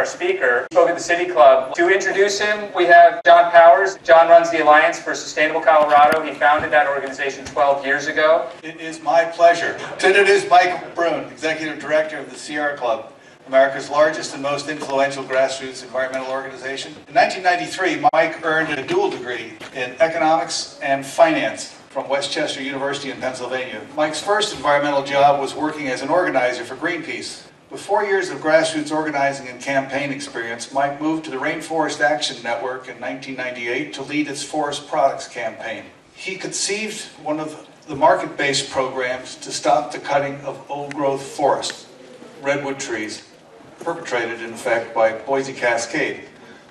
our speaker, spoke at the City Club. To introduce him, we have John Powers. John runs the Alliance for Sustainable Colorado. He founded that organization 12 years ago. It is my pleasure to introduce Mike Brune, Executive Director of the Sierra Club, America's largest and most influential grassroots environmental organization. In 1993, Mike earned a dual degree in economics and finance from Westchester University in Pennsylvania. Mike's first environmental job was working as an organizer for Greenpeace. With 4 years of grassroots organizing and campaign experience, Mike moved to the Rainforest Action Network in 1998 to lead its forest products campaign. He conceived one of the market-based programs to stop the cutting of old-growth forests, redwood trees, perpetrated in effect by Boise Cascade,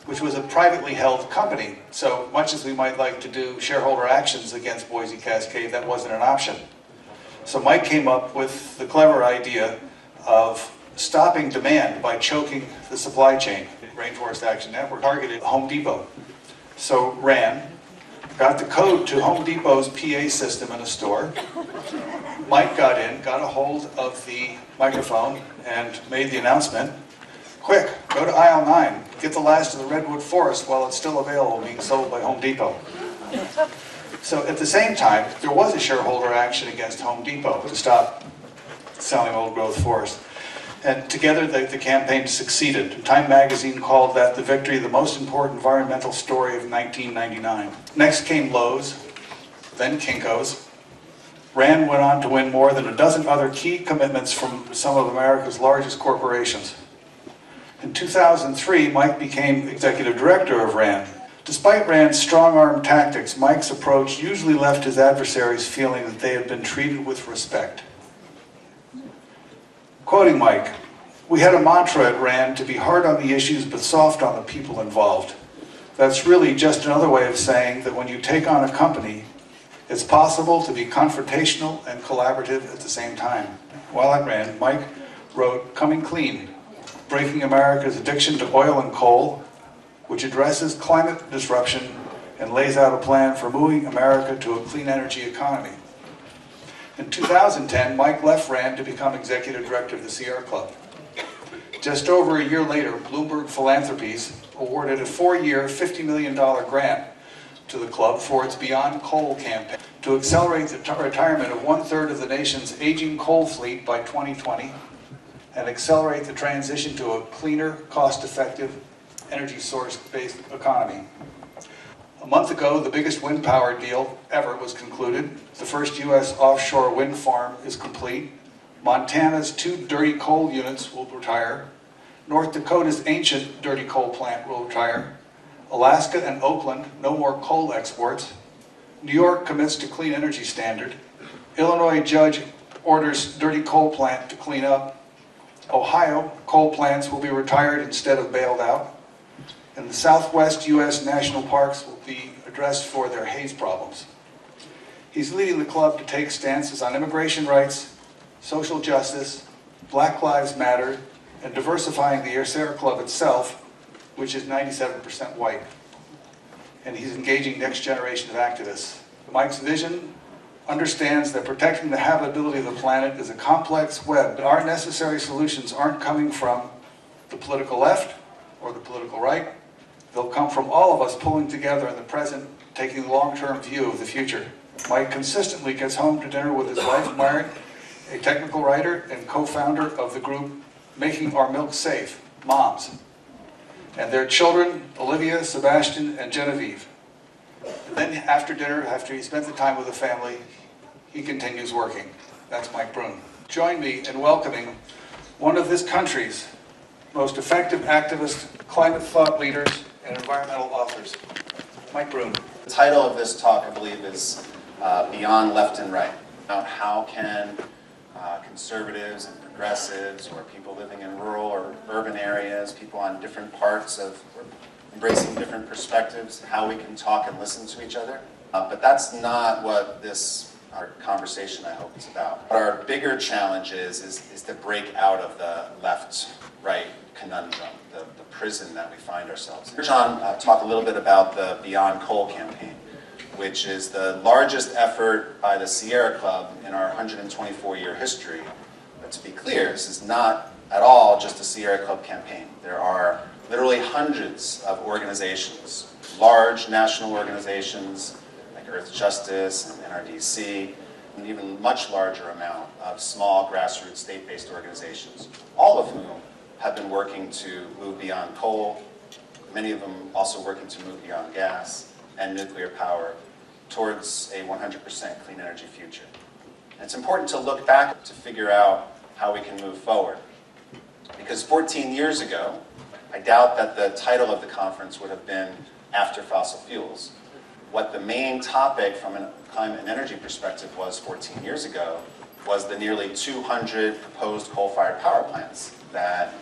which was a privately held company. So much as we might like to do shareholder actions against Boise Cascade, that wasn't an option. So Mike came up with the clever idea of stopping demand by choking the supply chain. Rainforest Action Network targeted Home Depot. So ran, got the code to Home Depot's PA system in a store. Mike got in, got a hold of the microphone and made the announcement. Quick, go to aisle 9, get the last of the redwood forest while it's still available, being sold by Home Depot. So at the same time, there was a shareholder action against Home Depot to stop selling old growth forest. And together the campaign succeeded. Time magazine called that the victory, the most important environmental story of 1999. Next came Lowe's, then Kinko's. Rand went on to win more than a dozen other key commitments from some of America's largest corporations. In 2003, Mike became executive director of RAND. Despite Rand's strong-arm tactics, Mike's approach usually left his adversaries feeling that they had been treated with respect. Quoting Mike, "We had a mantra at RAND to be hard on the issues but soft on the people involved. That's really just another way of saying that when you take on a company, it's possible to be confrontational and collaborative at the same time." While at RAND, Mike wrote Coming Clean, Breaking America's Addiction to Oil and Coal, which addresses climate disruption and lays out a plan for moving America to a clean energy economy. In 2010, Mike left RAND to become executive director of the Sierra Club. Just over a year later, Bloomberg Philanthropies awarded a 4-year, $50 million grant to the club for its Beyond Coal campaign to accelerate the retirement of 1/3 of the nation's aging coal fleet by 2020 and accelerate the transition to a cleaner, cost-effective, energy source-based economy. A month ago, the biggest wind power deal ever was concluded. The first U.S. offshore wind farm is complete. Montana's 2 dirty coal units will retire. North Dakota's ancient dirty coal plant will retire. Alaska and Oakland, no more coal exports. New York commits to clean energy standard. Illinois judge orders dirty coal plant to clean up. Ohio, coal plants will be retired instead of bailed out. And the Southwest U.S. national parks will be addressed for their haze problems. He's leading the club to take stances on immigration rights, social justice, Black Lives Matter, and diversifying the Sierra Club itself, which is 97% white. And he's engaging next generation of activists. Mike's vision understands that protecting the habitability of the planet is a complex web. Our necessary solutions aren't coming from the political left or the political right. They'll come from all of us pulling together in the present, taking the long-term view of the future. Mike consistently gets home to dinner with his wife, Myron, a technical writer and co-founder of the group Making Our Milk Safe, Moms, and their children, Olivia, Sebastian, and Genevieve. And then after dinner, after he spent the time with the family, he continues working. That's Mike Brune. Join me in welcoming one of this country's most effective activists, climate thought leaders, and environmental authors, Mike Brune. The title of this talk, I believe, is Beyond Left and Right. About how can conservatives and progressives, or people living in rural or urban areas, people on different parts of embracing different perspectives, how we can talk and listen to each other. But that's not what our conversation, I hope, is about. Our bigger challenge is to break out of the left-right conundrum, the prison that we find ourselves in. John talked a little bit about the Beyond Coal campaign, which is the largest effort by the Sierra Club in our 124-year history But to be clear, this is not at all just a Sierra Club campaign. There are literally hundreds of organizations, large national organizations like Earth Justice and NRDC, and even much larger amount of small grassroots state-based organizations, all of whom have been working to move beyond coal, many of them also working to move beyond gas and nuclear power towards a 100% clean energy future. And it's important to look back to figure out how we can move forward. Because 14 years ago, I doubt that the title of the conference would have been After Fossil Fuels. What the main topic from a climate and energy perspective was 14 years ago was the nearly 200 proposed coal-fired power plants that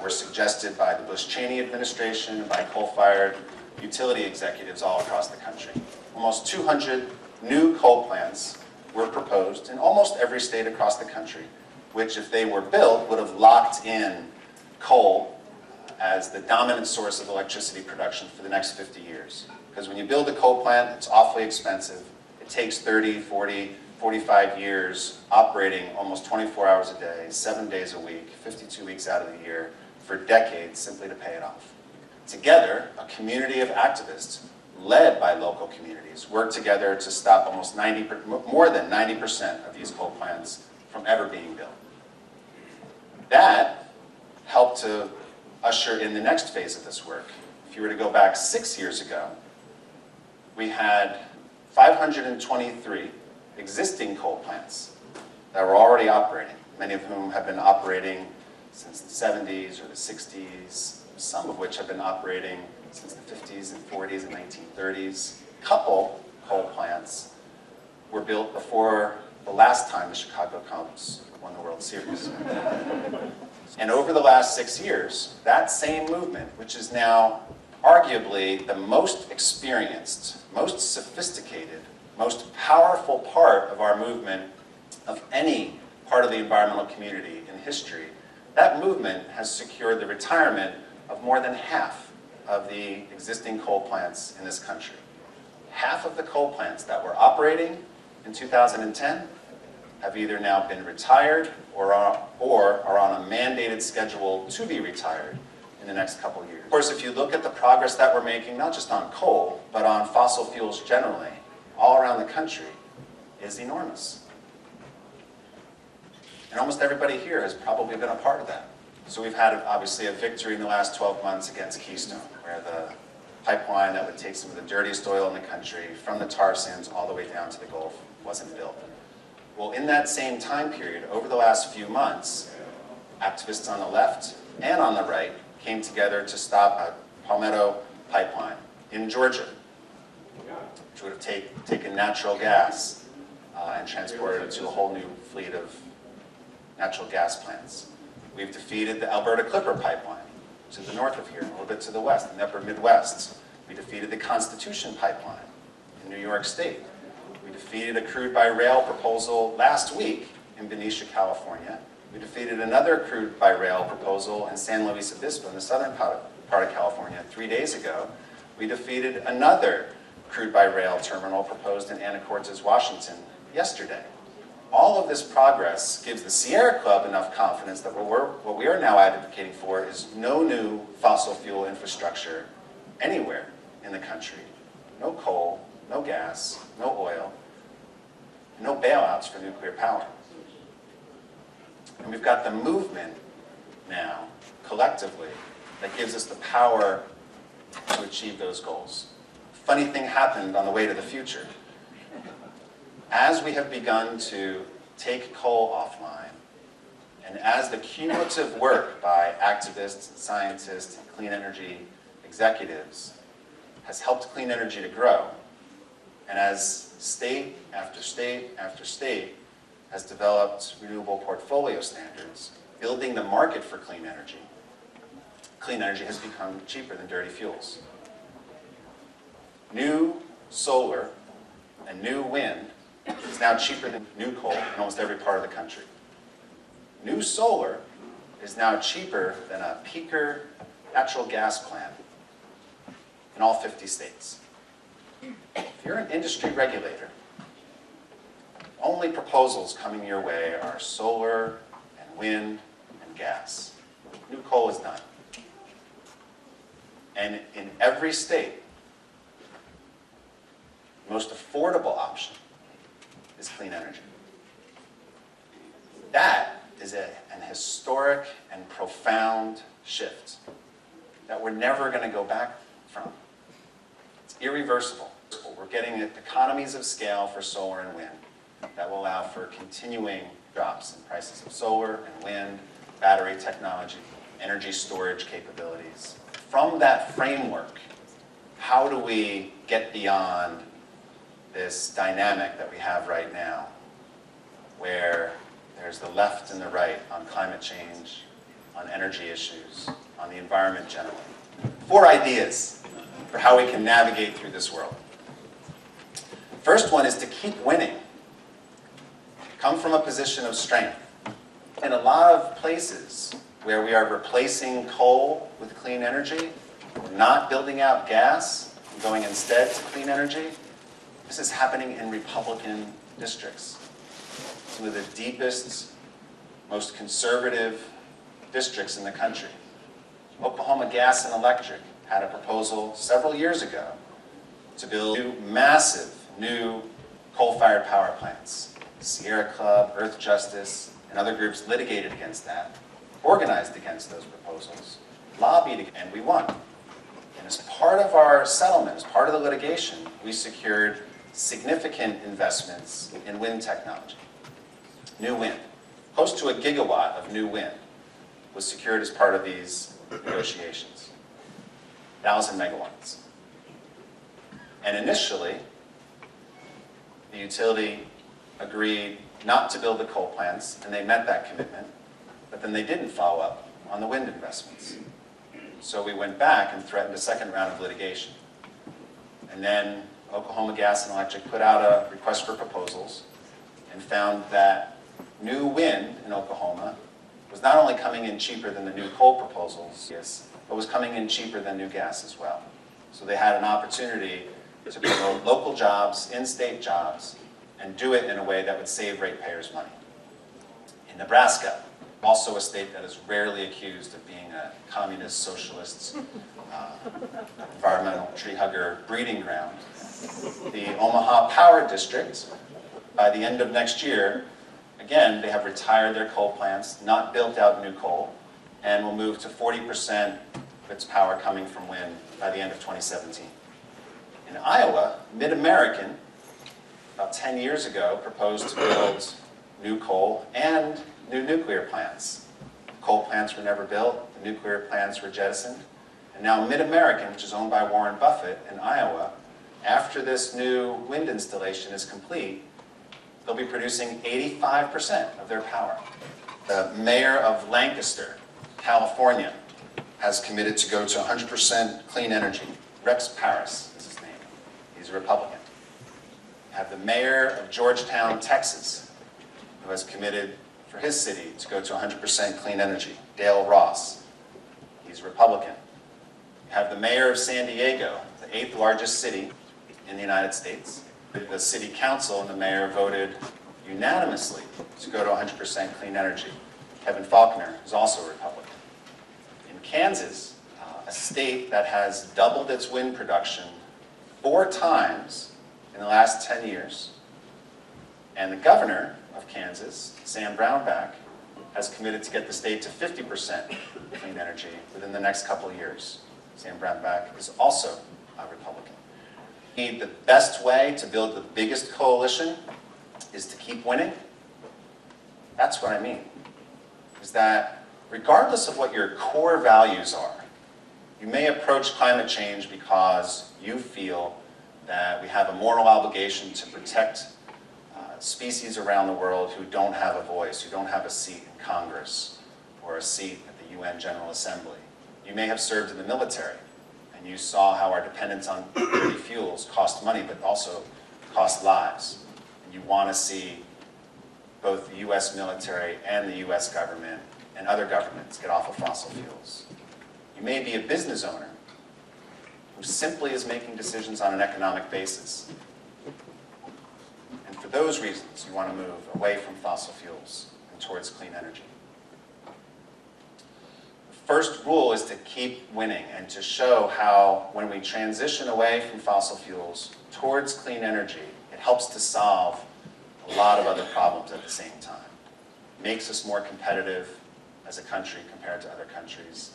were suggested by the Bush-Cheney administration and by coal-fired utility executives all across the country. Almost 200 new coal plants were proposed in almost every state across the country, which, if they were built, would have locked in coal as the dominant source of electricity production for the next 50 years. Because when you build a coal plant, it's awfully expensive. It takes 30, 40, 45 years operating almost 24 hours a day, 7 days a week, 52 weeks out of the year, for decades simply to pay it off. Together, a community of activists led by local communities worked together to stop more than 90% of these coal plants from ever being built. That helped to usher in the next phase of this work. If you were to go back 6 years ago, we had 523 existing coal plants that were already operating, many of whom have been operating since the 70s or the 60s, some of which have been operating since the 50s and 40s and 1930s. A couple coal plants were built before the last time the Chicago Cubs won the World Series. And over the last 6 years, that same movement, which is now arguably the most experienced, most sophisticated, most powerful part of our movement of any part of the environmental community in history, that movement has secured the retirement of more than half of the existing coal plants in this country. Half of the coal plants that were operating in 2010 have either now been retired or are on a mandated schedule to be retired in the next couple of years. Of course, if you look at the progress that we're making, not just on coal, but on fossil fuels generally, all around the country, is enormous. And almost everybody here has probably been a part of that. So we've had, obviously, a victory in the last 12 months against Keystone, where the pipeline that would take some of the dirtiest oil in the country from the tar sands all the way down to the Gulf wasn't built. Well, in that same time period, over the last few months, activists on the left and on the right came together to stop a Palmetto pipeline in Georgia, which would have taken natural gas and transported it to a whole new fleet of natural gas plants. We've defeated the Alberta Clipper pipeline to the north of here, a little bit to the west, in the upper Midwest. We defeated the Constitution pipeline in New York State. We defeated a crude by rail proposal last week in Benicia, California. We defeated another crude by rail proposal in San Luis Obispo, in the southern part of California, 3 days ago. We defeated another crude by rail terminal proposed in Anacortes, Washington, yesterday. All of this progress gives the Sierra Club enough confidence that what we are now advocating for is no new fossil fuel infrastructure anywhere in the country. No coal, no gas, no oil, no bailouts for nuclear power. And we've got the movement now, collectively, that gives us the power to achieve those goals. Funny thing happened on the way to the future. As we have begun to take coal offline, and as the cumulative work by activists, scientists, and clean energy executives has helped clean energy to grow, and as state after state after state has developed renewable portfolio standards, building the market for clean energy has become cheaper than dirty fuels. New solar and new wind is now cheaper than new coal in almost every part of the country. New solar is now cheaper than a peaker natural gas plant in all 50 states. If you're an industry regulator, only proposals coming your way are solar wind, and gas. New coal is done. And in every state, the most affordable option is clean energy. That is an historic and profound shift that we're never going to go back from. It's irreversible. We're getting economies of scale for solar and wind that will allow for continuing drops in prices of solar and wind, battery technology, energy storage capabilities. From that framework, how do we get beyond this dynamic that we have right now, where there's the left and the right on climate change, on energy issues, on the environment generally? 4 ideas for how we can navigate through this world. First one is to keep winning. Come from a position of strength. In a lot of places where we are replacing coal with clean energy, we're not building out gas and going instead to clean energy, this is happening in Republican districts. Some of the deepest, most conservative districts in the country. Oklahoma Gas and Electric had a proposal several years ago to build massive new coal-fired power plants. Sierra Club, Earth Justice, and other groups litigated against that, organized against those proposals, lobbied, and we won. And as part of our settlement, as part of the litigation, we secured significant investments in wind technology. New wind. Close to 1 gigawatt of new wind was secured as part of these negotiations. 1,000 megawatts. And initially, the utility agreed not to build the coal plants, and they met that commitment, but then they didn't follow up on the wind investments. So we went back and threatened a second round of litigation. And then Oklahoma Gas and Electric put out a request for proposals and found that new wind in Oklahoma was not only coming in cheaper than the new coal proposals, but was coming in cheaper than new gas as well. So they had an opportunity to promote local jobs, in-state jobs, and do it in a way that would save ratepayers money. In Nebraska, also a state that is rarely accused of being a communist, socialist, environmental tree hugger breeding ground, the Omaha Power District, by the end of next year, again, they have retired their coal plants, not built out new coal, and will move to 40% of its power coming from wind by the end of 2017. In Iowa, Mid-American, about 10 years ago, proposed to build new coal and new nuclear plants. Coal plants were never built, the nuclear plants were jettisoned, and now Mid-American, which is owned by Warren Buffett in Iowa, after this new wind installation is complete, they'll be producing 85% of their power. The mayor of Lancaster, California, has committed to go to 100% clean energy. Rex Paris is his name. He's a Republican. You have the mayor of Georgetown, Texas, who has committed for his city to go to 100% clean energy. Dale Ross. He's a Republican. You have the mayor of San Diego, the 8th largest city in the United States. The city council and the mayor voted unanimously to go to 100% clean energy. Kevin Faulconer is also a Republican. In Kansas, a state that has doubled its wind production 4 times in the last 10 years, and the governor of Kansas, Sam Brownback, has committed to get the state to 50% clean energy within the next couple of years. Sam Brownback is also a Republican. The best way to build the biggest coalition is to keep winning. That's what I mean. Is that regardless of what your core values are, you may approach climate change because you feel that we have a moral obligation to protect species around the world who don't have a voice, who don't have a seat in Congress or a seat at the UN General Assembly. You may have served in the military, and you saw how our dependence on dirty fuels cost money, but also cost lives. And you want to see both the US military and the US government and other governments get off of fossil fuels. You may be a business owner who simply is making decisions on an economic basis. And for those reasons, you want to move away from fossil fuels and towards clean energy. first rule is to keep winning and to show how when we transition away from fossil fuels towards clean energy, it helps to solve a lot of other problems at the same time. It makes us more competitive as a country compared to other countries.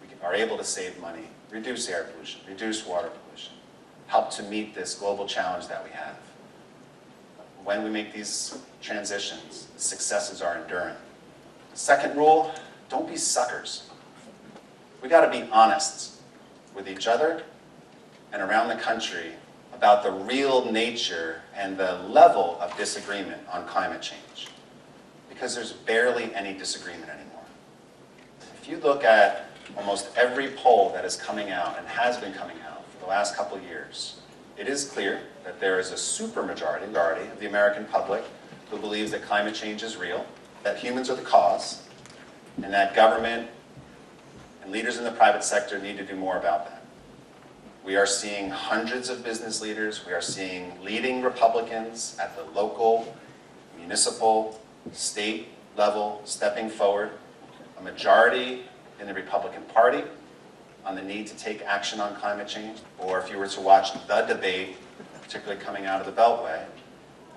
We are able to save money, reduce air pollution, reduce water pollution, help to meet this global challenge that we have. When we make these transitions, the successes are enduring. Second rule, don't be suckers. We got to be honest with each other and around the country about the real nature and the level of disagreement on climate change, because there's barely any disagreement anymore. If you look at almost every poll that is coming out and has been coming out for the last couple of years, it is clear that there is a supermajority of the American public who believes that climate change is real, that humans are the cause, and that government and leaders in the private sector need to do more about that. We are seeing hundreds of business leaders, we are seeing leading Republicans at the local, municipal, state level stepping forward, a majority in the Republican Party on the need to take action on climate change. Or if you were to watch the debate, particularly coming out of the Beltway,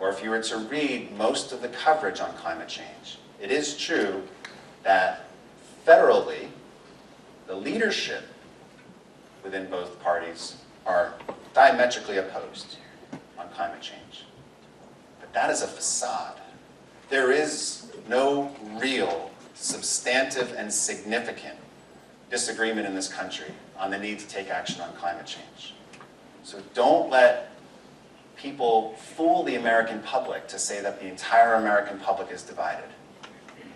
or if you were to read most of the coverage on climate change, it is true that federally, the leadership within both parties are diametrically opposed on climate change. But that is a facade. There is no real, substantive, and significant disagreement in this country on the need to take action on climate change. So don't let people fool the American public to say that the entire American public is divided.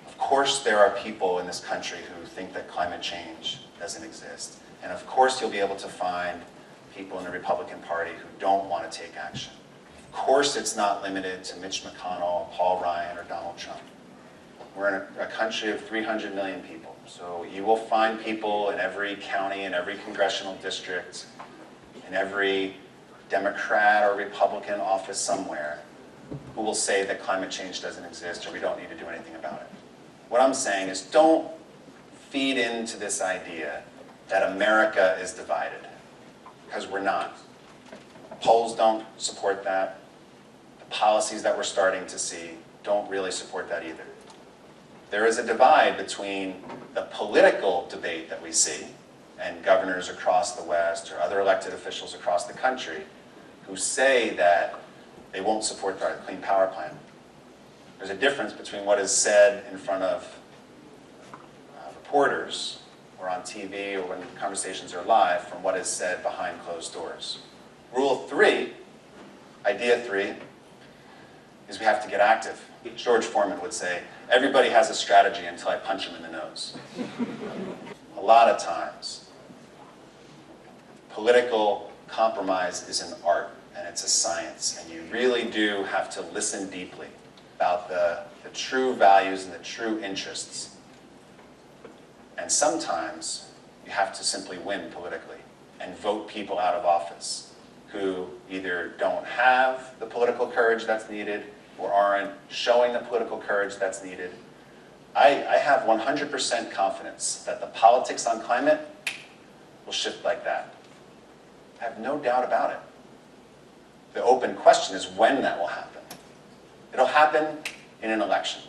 Of course there are people in this country who think that climate change doesn't exist. And of course you'll be able to find people in the Republican Party who don't want to take action. Of course it's not limited to Mitch McConnell, Paul Ryan, or Donald Trump. We're in a country of 300 million people. So you will find people in every county, in every congressional district, in every Democrat or Republican office somewhere who will say that climate change doesn't exist or we don't need to do anything about it. What I'm saying is don't feed into this idea that America is divided, because we're not. Polls don't support that. The policies that we're starting to see don't really support that either. There is a divide between the political debate that we see, and governors across the West or other elected officials across the country who say that they won't support the Clean Power Plan. There's a difference between what is said in front of reporters or on TV or when conversations are live from what is said behind closed doors. Rule 3, idea 3, is we have to get active. George Foreman would say, everybody has a strategy until I punch him in the nose. A lot of times, political compromise is an art and it's a science, and you really do have to listen deeply about the true values and the true interests. And sometimes you have to simply win politically and vote people out of office who either don't have the political courage that's needed or aren't showing the political courage that's needed. I have 100% confidence that the politics on climate will shift like that. I have no doubt about it. The open question is when that will happen. It'll happen in an election,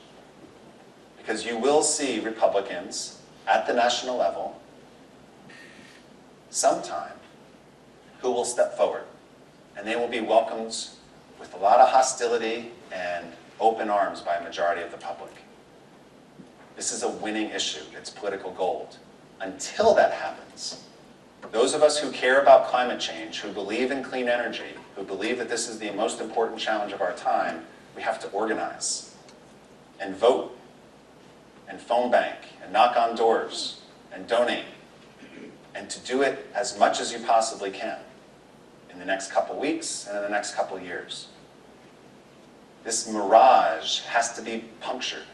because you will see Republicans at the national level sometime who will step forward, and they will be welcomed with a lot of hostility and open arms by a majority of the public. This is a winning issue. It's political gold. Until that happens, those of us who care about climate change, who believe in clean energy, who believe that this is the most important challenge of our time, we have to organize and vote and phone bank and knock on doors and donate, and to do it as much as you possibly can in the next couple weeks and in the next couple years. This mirage has to be punctured.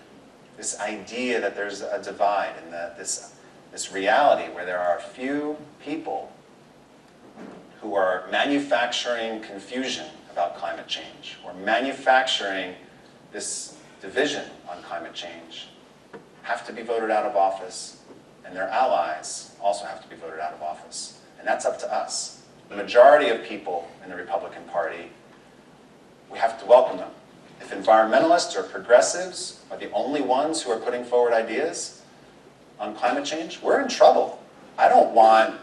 This idea that there's a divide and that this reality where there are a few people who are manufacturing confusion about climate change or manufacturing this division on climate change have to be voted out of office and their allies also have to be voted out of office. And that's up to us. The majority of people in the Republican Party, we have to welcome them. If environmentalists or progressives are the only ones who are putting forward ideas on climate change, we're in trouble. I don't want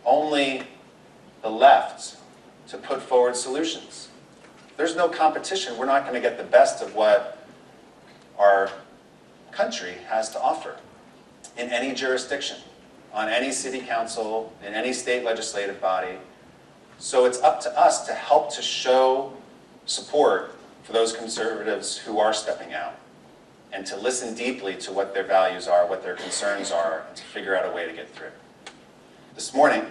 only the left to put forward solutions. If there's no competition, we're not going to get the best of what our country has to offer in any jurisdiction, on any city council, in any state legislative body. So it's up to us to help to show support for those conservatives who are stepping out, and to listen deeply to what their values are, what their concerns are, and to figure out a way to get through. This morning,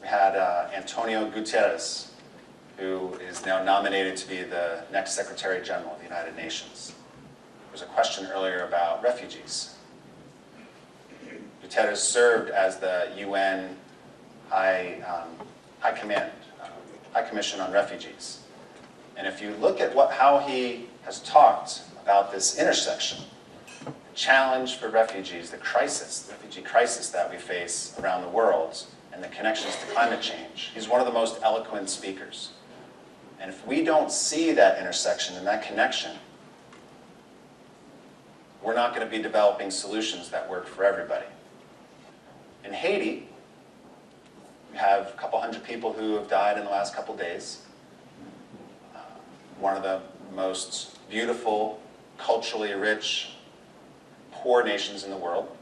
we had Antonio Guterres, who is now nominated to be the next Secretary General of the United Nations. There was a question earlier about refugees. Guterres served as the UN High Commission on Refugees. And if you look at how he has talked about this intersection, the challenge for refugees, the refugee crisis that we face around the world, and the connections to climate change, he's one of the most eloquent speakers. And if we don't see that intersection and that connection, we're not going to be developing solutions that work for everybody. In Haiti, we have a couple hundred people who have died in the last couple days. One of the most beautiful, culturally rich, poor nations in the world.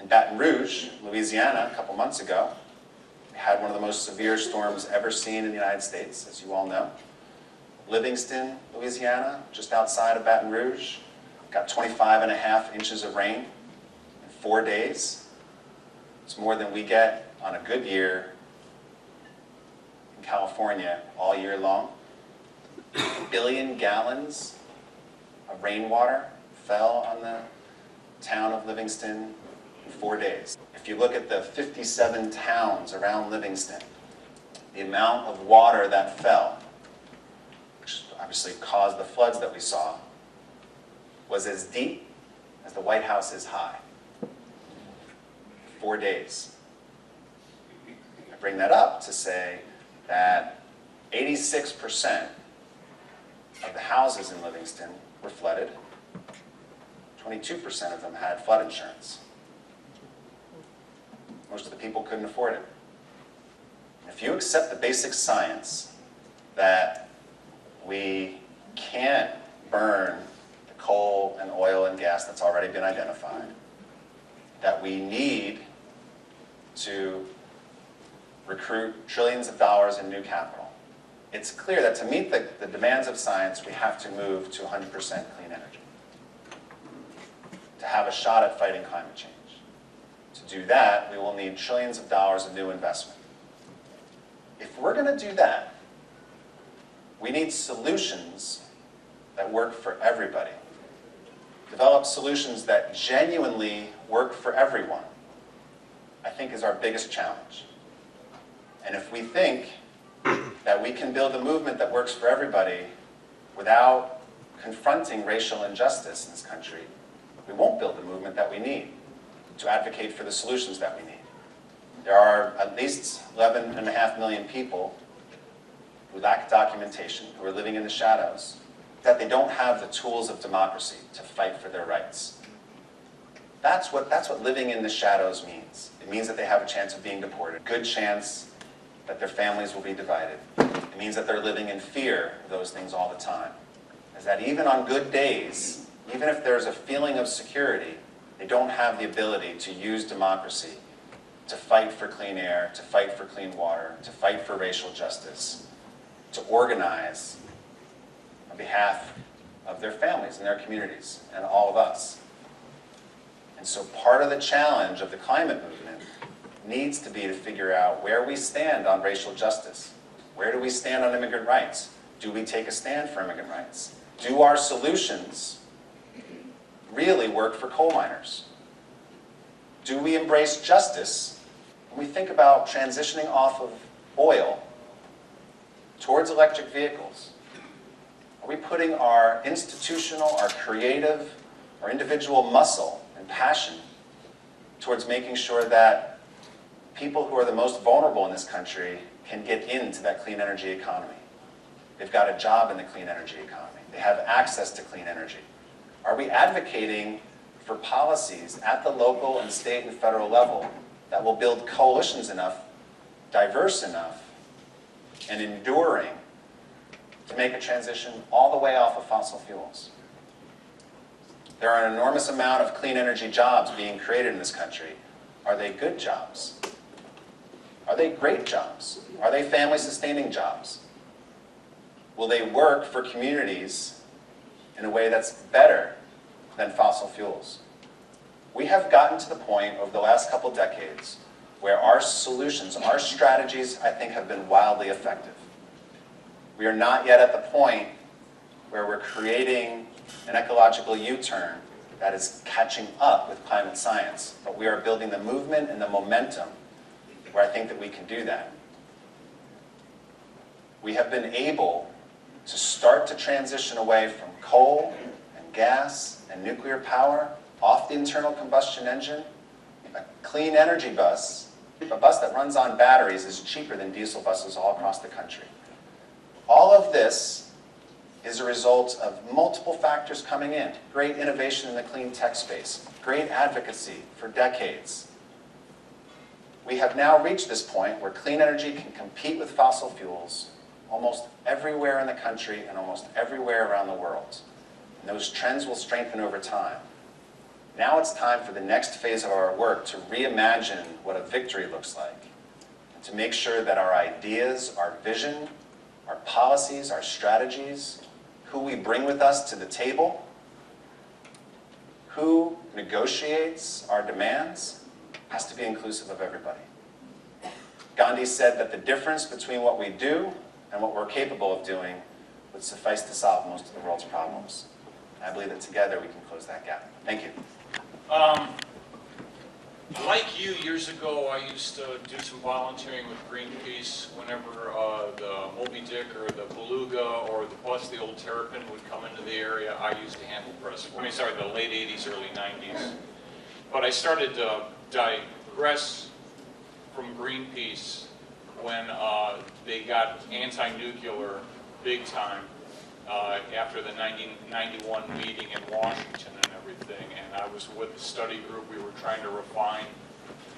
In Baton Rouge, Louisiana, a couple months ago, we had one of the most severe storms ever seen in the United States, as you all know. Livingston, Louisiana, just outside of Baton Rouge, got 25.5 inches of rain in 4 days. It's more than we get on a good year in California all year long. 1 billion gallons of rainwater fell on the town of Livingston in 4 days. If you look at the 57 towns around Livingston, the amount of water that fell, which obviously caused the floods that we saw, was as deep as the White House is high. 4 days. I bring that up to say that 86% of the houses in Livingston were flooded. 22% of them had flood insurance. Most of the people couldn't afford it. If you accept the basic science that we can't burn the coal and oil and gas that's already been identified, that we need to recruit trillions of dollars in new capital, it's clear that to meet the demands of science, we have to move to 100% clean energy, to have a shot at fighting climate change. To do that, we will need trillions of dollars of new investment. If we're going to do that, we need solutions that work for everybody. Develop solutions that genuinely work for everyone, I think, is our biggest challenge. And if we think that we can build a movement that works for everybody without confronting racial injustice in this country, we won't build the movement that we need to advocate for the solutions that we need. There are at least 11.5 million people who lack documentation, who are living in the shadows, that they don't have the tools of democracy to fight for their rights. That's what living in the shadows means. It means that they have a chance of being deported, a good chance that their families will be divided. It means that they're living in fear of those things all the time. Is that even on good days, even if there's a feeling of security, they don't have the ability to use democracy to fight for clean air, to fight for clean water, to fight for racial justice, to organize on behalf of their families and their communities and all of us. And so part of the challenge of the climate movement needs to be to figure out where we stand on racial justice. Where do we stand on immigrant rights? Do we take a stand for immigrant rights? Do our solutions really work for coal miners? Do we embrace justice when we think about transitioning off of oil towards electric vehicles? Are we putting our institutional, our creative, our individual muscle and passion towards making sure that people who are the most vulnerable in this country can get into that clean energy economy. They've got a job in the clean energy economy. They have access to clean energy. Are we advocating for policies at the local and state and federal level that will build coalitions enough, diverse enough, and enduring to make a transition all the way off of fossil fuels? There are an enormous amount of clean energy jobs being created in this country. Are they good jobs? Are they great jobs? Are they family-sustaining jobs? Will they work for communities in a way that's better than fossil fuels? We have gotten to the point over the last couple decades where our solutions, our strategies, I think, have been wildly effective. We are not yet at the point where we're creating an ecological U-turn that is catching up with climate science, but we are building the movement and the momentum where I think that we can do that. We have been able to start to transition away from coal and gas and nuclear power off the internal combustion engine. A clean energy bus, a bus that runs on batteries, is cheaper than diesel buses all across the country. All of this is a result of multiple factors coming in. Great innovation in the clean tech space, great advocacy for decades. We have now reached this point where clean energy can compete with fossil fuels almost everywhere in the country and almost everywhere around the world. And those trends will strengthen over time. Now it's time for the next phase of our work to reimagine what a victory looks like, and to make sure that our ideas, our vision, our policies, our strategies, who we bring with us to the table, who negotiates our demands, has to be inclusive of everybody. Gandhi said that the difference between what we do and what we're capable of doing would suffice to solve most of the world's problems. And I believe that together we can close that gap. Thank you. Like you, years ago, I used to do some volunteering with Greenpeace whenever the Moby Dick or the Beluga or the bus, the old Terrapin, would come into the area. I used to handle press. The late 80s, early 90s. But I started to digress from Greenpeace when they got anti-nuclear big time after the 1991 meeting in Washington and everything. And I was with the study group. We were trying to refine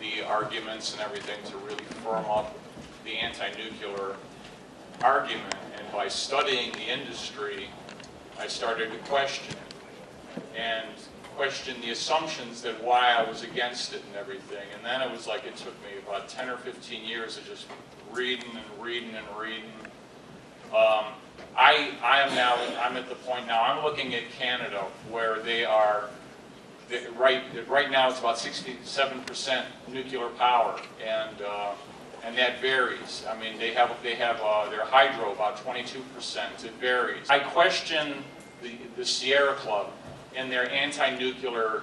the arguments and everything to really firm up the anti-nuclear argument. And by studying the industry, I started to question it and question the assumptions that why I was against it and everything. And then it was like it took me about 10 or 15 years of just reading and reading and reading. I'm at the point now, I'm looking at Canada where they are, right now it's about 67% nuclear power, and that varies. I mean, they have their hydro about 22%, it varies. I question the Sierra Club and their anti-nuclear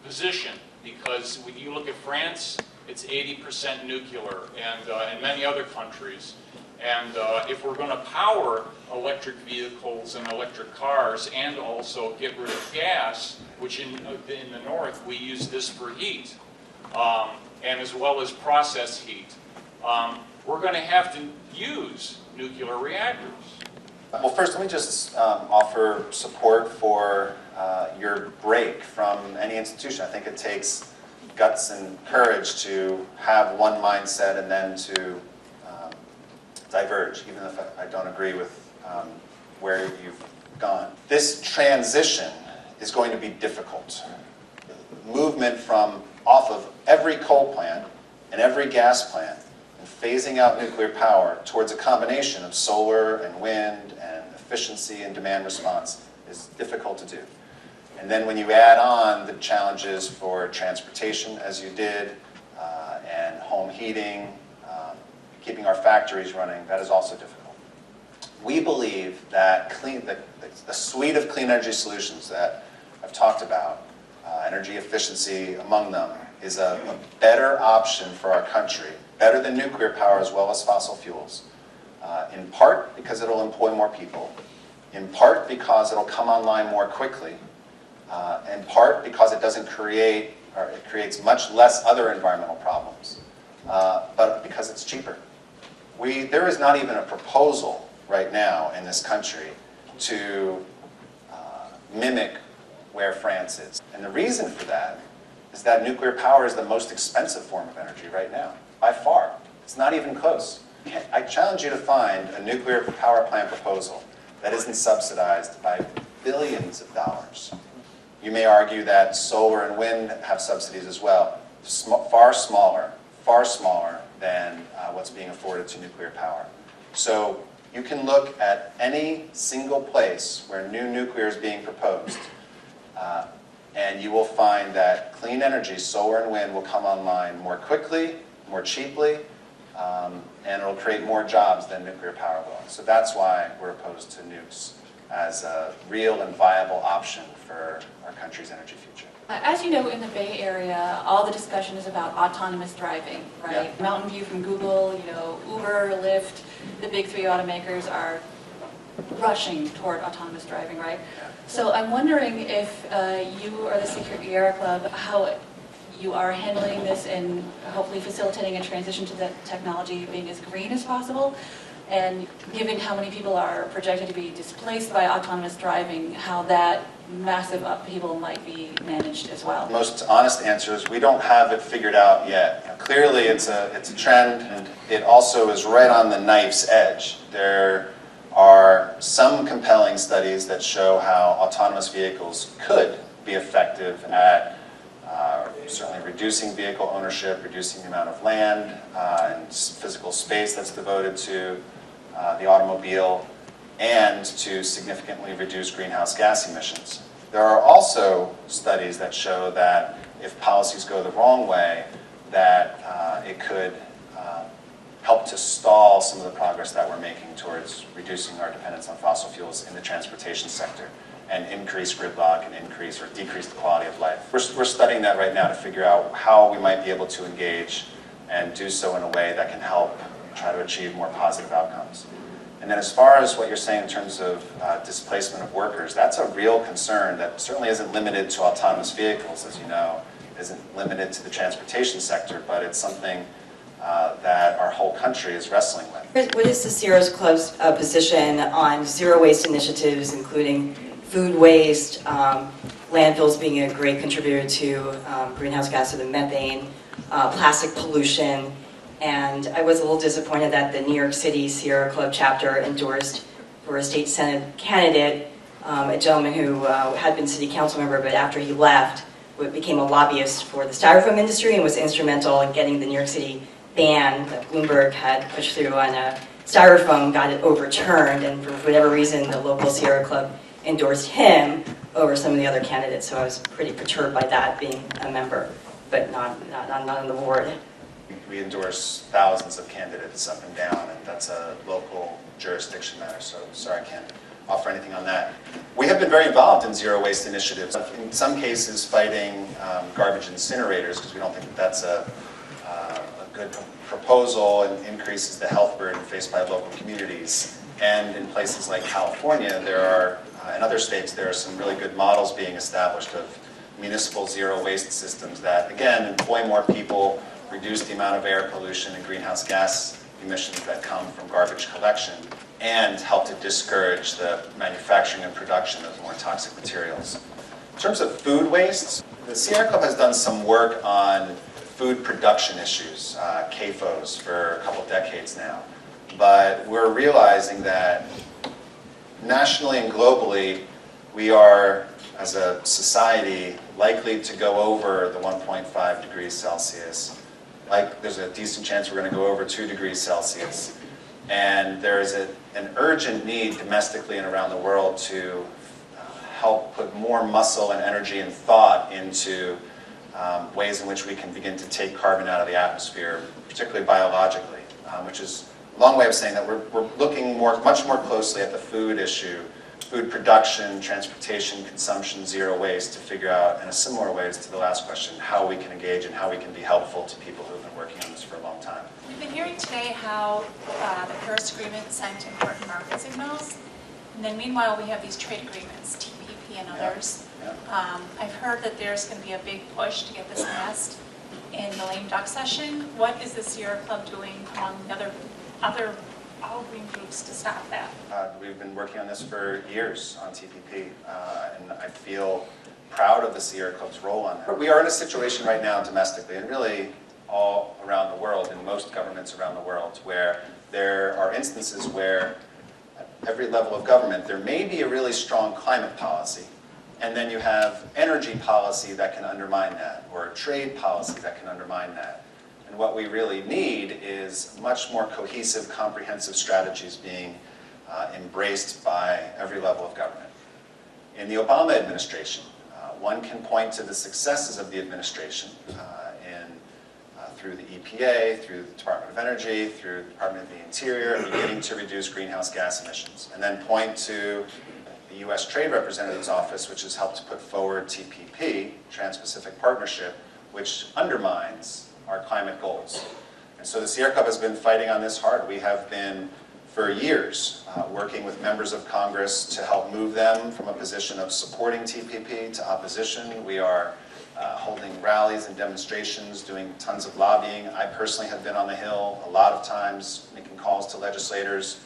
position, because when you look at France, it's 80% nuclear, and many other countries. And if we're going to power electric vehicles and electric cars and also get rid of gas, which in the north we use this for heat, and as well as process heat, we're going to have to use nuclear reactors. Well, first, let me just offer support for your break from any institution. I think it takes guts and courage to have one mindset and then to diverge, even if I don't agree with where you've gone. This transition is going to be difficult. The movement from off of every coal plant and every gas plant and phasing out nuclear power towards a combination of solar and wind and efficiency and demand response is difficult to do. And then when you add on the challenges for transportation, as you did, and home heating, keeping our factories running, that is also difficult. We believe that the suite of clean energy solutions that I've talked about, energy efficiency among them, is a better option for our country, better than nuclear power as well as fossil fuels, in part because it'll employ more people, in part because it'll come online more quickly, in part because it doesn't create, or it creates much less other environmental problems, but because it's cheaper. There is not even a proposal right now in this country to mimic where France is. And the reason for that is that nuclear power is the most expensive form of energy right now, by far. It's not even close. I challenge you to find a nuclear power plant proposal that isn't subsidized by billions of dollars. You may argue that solar and wind have subsidies as well, far smaller than what's being afforded to nuclear power. So you can look at any single place where new nuclear is being proposed, and you will find that clean energy, solar and wind, will come online more quickly, more cheaply, and it'll create more jobs than nuclear power will. So that's why we're opposed to nukes as a real and viable option for our country's energy future. As you know, in the Bay Area, all the discussion is about autonomous driving, right? Yeah. Mountain View from Google, Uber, Lyft, the big three automakers are rushing toward autonomous driving, right? Yeah. So I'm wondering if you or the Sierra Club, how you are handling this and hopefully facilitating a transition to that technology being as green as possible. And given how many people are projected to be displaced by autonomous driving, how that massive upheaval might be managed as well. The most honest answer is we don't have it figured out yet. Now, clearly it's a trend, and it also is right on the knife's edge. There are some compelling studies that show how autonomous vehicles could be effective at certainly reducing vehicle ownership, reducing the amount of land and physical space that's devoted to the automobile, and to significantly reduce greenhouse gas emissions. There are also studies that show that if policies go the wrong way, that it could help to stall some of the progress that we're making towards reducing our dependence on fossil fuels in the transportation sector, and increase gridlock and increase or decrease the quality of life. We're studying that right now to figure out how we might be able to engage and do so in a way that can help try to achieve more positive outcomes. And then as far as what you're saying in terms of displacement of workers, that's a real concern that certainly isn't limited to autonomous vehicles, as you know, isn't limited to the transportation sector, but it's something that our whole country is wrestling with. What is the Sierra Club's position on zero waste initiatives, including food waste, landfills being a great contributor to greenhouse gases and methane, plastic pollution? And I was a little disappointed that the New York City Sierra Club chapter endorsed for a state senate candidate a gentleman who had been city council member, but after he left, became a lobbyist for the styrofoam industry and was instrumental in getting the New York City ban that Bloomberg had pushed through on styrofoam, got it overturned, and for whatever reason, the local Sierra Club endorsed him over some of the other candidates. So I was pretty perturbed by that, being a member, but not on the board. We endorse thousands of candidates up and down, and that's a local jurisdiction matter, so sorry I can't offer anything on that. We have been very involved in zero waste initiatives, in some cases fighting garbage incinerators, because we don't think that that's a good proposal and increases the health burden faced by local communities. And in places like California, there are, in other states, there are some really good models being established of municipal zero waste systems that, again, employ more people, reduce the amount of air pollution and greenhouse gas emissions that come from garbage collection, and help to discourage the manufacturing and production of more toxic materials. In terms of food waste, the Sierra Club has done some work on food production issues, CAFOs, for a couple decades now. But we're realizing that nationally and globally, we are, as a society, likely to go over the 1.5 degrees Celsius. Like, there's a decent chance we're going to go over 2 degrees Celsius. And there is an urgent need domestically and around the world to help put more muscle and energy and thought into ways in which we can begin to take carbon out of the atmosphere, particularly biologically, which is a long way of saying that we're looking much more closely at the food issue, food production, transportation, consumption, zero waste, to figure out, in a similar way to the last question, how we can engage and how we can be helpful to people who have been working on this for a long time. We've been hearing today how the Paris Agreement sent important market signals, and then meanwhile we have these trade agreements, TPP and others. I've heard that there's going to be a big push to get this passed in the lame duck session. What is the Sierra Club doing among the other all green groups to stop that? We've been working on this for years on TPP, and I feel proud of the Sierra Club's role on that. We are in a situation right now domestically, and really all around the world, in most governments around the world, where there are instances where at every level of government there may be a really strong climate policy, and then you have energy policy that can undermine that, or trade policy that can undermine that. And what we really need is much more cohesive, comprehensive strategies being embraced by every level of government. In the Obama administration, one can point to the successes of the administration through the EPA, through the Department of Energy, through the Department of the Interior, beginning to reduce greenhouse gas emissions. And then point to the U.S. Trade Representative's Office, which has helped to put forward TPP, Trans-Pacific Partnership, which undermines our climate goals. And so the Sierra Club has been fighting on this hard. We have been, for years, working with members of Congress to help move them from a position of supporting TPP to opposition. We are holding rallies and demonstrations, doing tons of lobbying. I personally have been on the Hill a lot of times, making calls to legislators,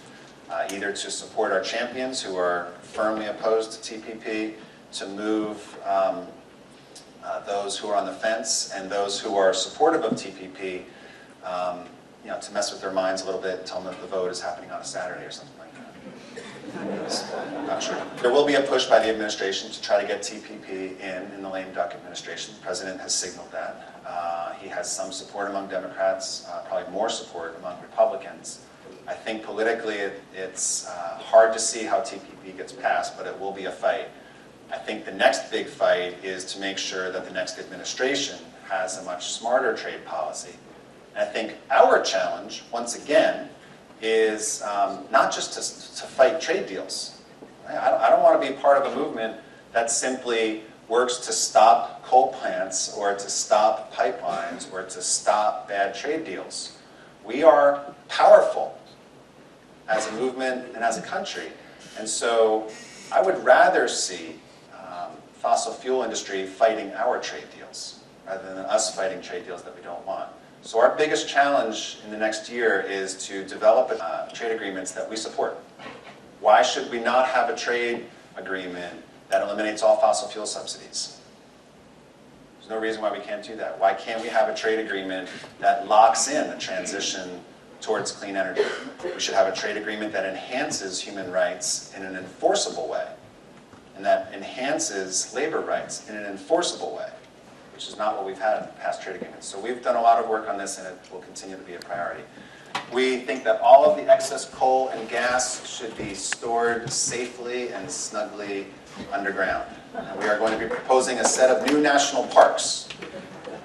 either to support our champions who are firmly opposed to TPP, to move those who are on the fence and those who are supportive of TPP, to mess with their minds a little bit and tell them that the vote is happening on a Saturday or something like that. Not sure. There will be a push by the administration to try to get TPP in the lame duck administration. The president has signaled that. He has some support among Democrats, probably more support among Republicans. I think politically it's hard to see how TPP gets passed, but it will be a fight. I think the next big fight is to make sure that the next administration has a much smarter trade policy. And I think our challenge, once again, is not just to fight trade deals. I don't want to be part of a movement that simply works to stop coal plants or to stop pipelines or to stop bad trade deals. We are powerful as a movement and as a country. And so I would rather see fossil fuel industry fighting our trade deals rather than us fighting trade deals that we don't want. So our biggest challenge in the next year is to develop trade agreements that we support. Why should we not have a trade agreement that eliminates all fossil fuel subsidies? There's no reason why we can't do that. Why can't we have a trade agreement that locks in a transition towards clean energy? We should have a trade agreement that enhances human rights in an enforceable way, and that enhances labor rights in an enforceable way, which is not what we've had in past trade agreements. So we've done a lot of work on this, and it will continue to be a priority. We think that all of the excess coal and gas should be stored safely and snugly underground. And we are going to be proposing a set of new national parks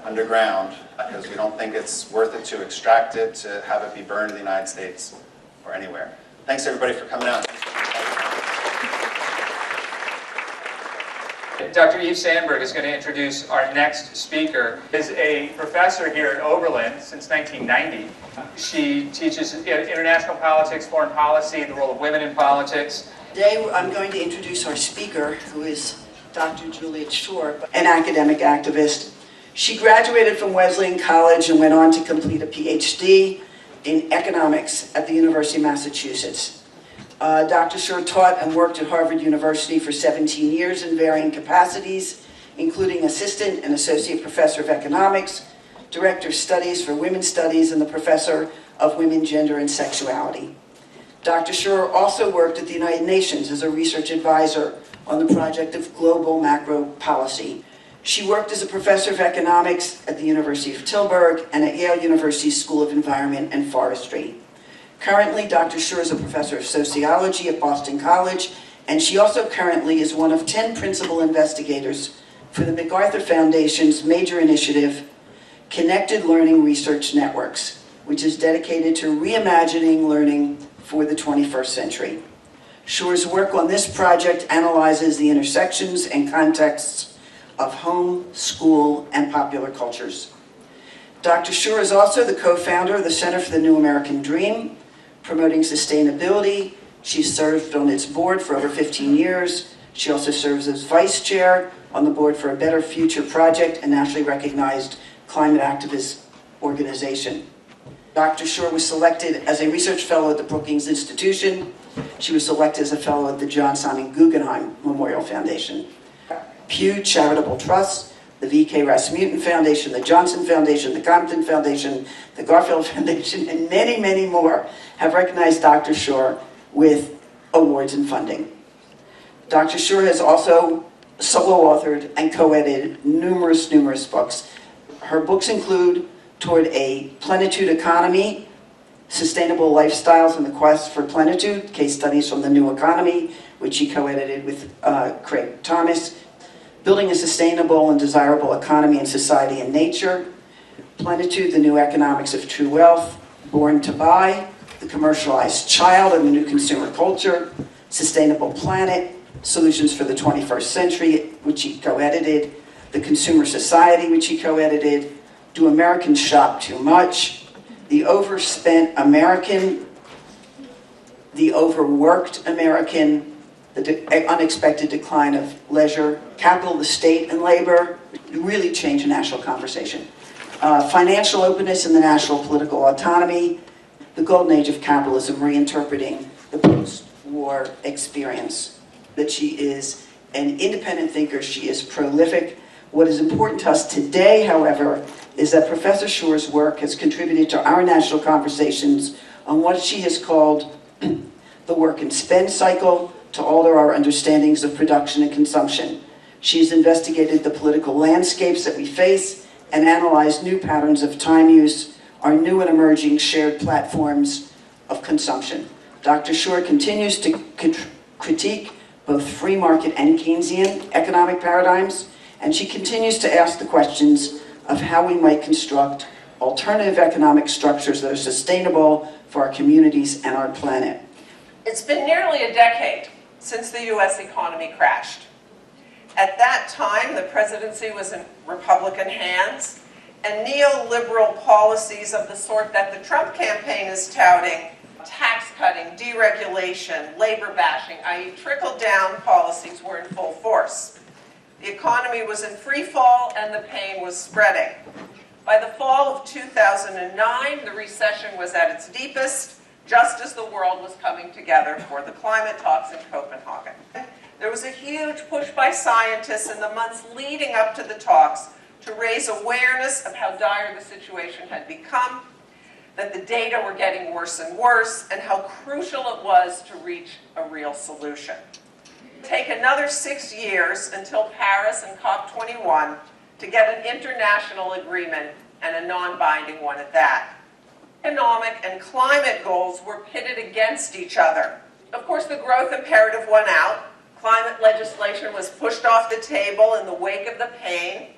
underground because we don't think it's worth it to extract it, to have it be burned in the United States or anywhere. Thanks everybody for coming out. Dr. Eve Sandberg is going to introduce our next speaker. She is a professor here at Oberlin since 1990. She teaches international politics, foreign policy, the role of women in politics. Today I'm going to introduce our speaker, who is Dr. Juliet Schor, an academic activist. She graduated from Wesleyan College and went on to complete a PhD in economics at the University of Massachusetts. Dr. Schor taught and worked at Harvard University for 17 years in varying capacities, including assistant and associate professor of economics, director of studies for women's studies, and the professor of women, gender, and sexuality. Dr. Schor also worked at the United Nations as a research advisor on the project of global macro policy. She worked as a professor of economics at the University of Tilburg and at Yale University School of Environment and Forestry. Currently, Dr. Schor is a professor of sociology at Boston College, and she also currently is one of 10 principal investigators for the MacArthur Foundation's major initiative, Connected Learning Research Networks, which is dedicated to reimagining learning for the 21st century. Schor's work on this project analyzes the intersections and contexts of home, school, and popular cultures. Dr. Schor is also the co-founder of the Center for the New American Dream, promoting sustainability. She served on its board for over 15 years. She also serves as vice chair on the board for a Better Future Project, a nationally recognized climate activist organization. Dr. Shore was selected as a research fellow at the Brookings Institution. She was selected as a fellow at the John Simon Guggenheim Memorial Foundation, Pew Charitable Trust, the V.K. Rasmussen Foundation, the Johnson Foundation, the Compton Foundation, the Garfield Foundation, and many, many more have recognized Dr. Shore with awards and funding. Dr. Shore has also solo-authored and co-edited numerous books. Her books include Toward a Plenitude Economy, Sustainable Lifestyles and the Quest for Plenitude, Case Studies from the New Economy, which she co-edited with Craig Thomas, Building a Sustainable and Desirable Economy in Society and Nature, Plenitude, the New Economics of True Wealth, Born to Buy, The Commercialized Child and the New Consumer Culture, Sustainable Planet, Solutions for the 21st Century, which he co-edited, The Consumer Society, which he co-edited, Do Americans Shop Too Much, The Overspent American, The Overworked American, The Unexpected Decline of Leisure, Capital, the State, and Labor, really change the national conversation. Financial Openness and the National Political Autonomy, The Golden Age of Capitalism, Reinterpreting the Post-War Experience. That she is an independent thinker, she is prolific. What is important to us today, however, is that Professor Shore's work has contributed to our national conversations on what she has called the work and spend cycle, to alter our understandings of production and consumption. She's investigated the political landscapes that we face and analyzed new patterns of time use, our new and emerging shared platforms of consumption. Dr. Shore continues to critique both free market and Keynesian economic paradigms, and she continues to ask the questions of how we might construct alternative economic structures that are sustainable for our communities and our planet. It's been nearly a decade since the U.S. economy crashed. At that time, the presidency was in Republican hands, and neoliberal policies of the sort that the Trump campaign is touting, tax cutting, deregulation, labor bashing, i.e. trickle-down policies, were in full force. The economy was in free fall and the pain was spreading. By the fall of 2009, the recession was at its deepest, just as the world was coming together for the climate talks in Copenhagen. There was a huge push by scientists in the months leading up to the talks to raise awareness of how dire the situation had become, that the data were getting worse and worse, and how crucial it was to reach a real solution. Take another 6 years until Paris and COP21 to get an international agreement, and a non-binding one at that. Economic and climate goals were pitted against each other. Of course, the growth imperative won out. Climate legislation was pushed off the table in the wake of the pain.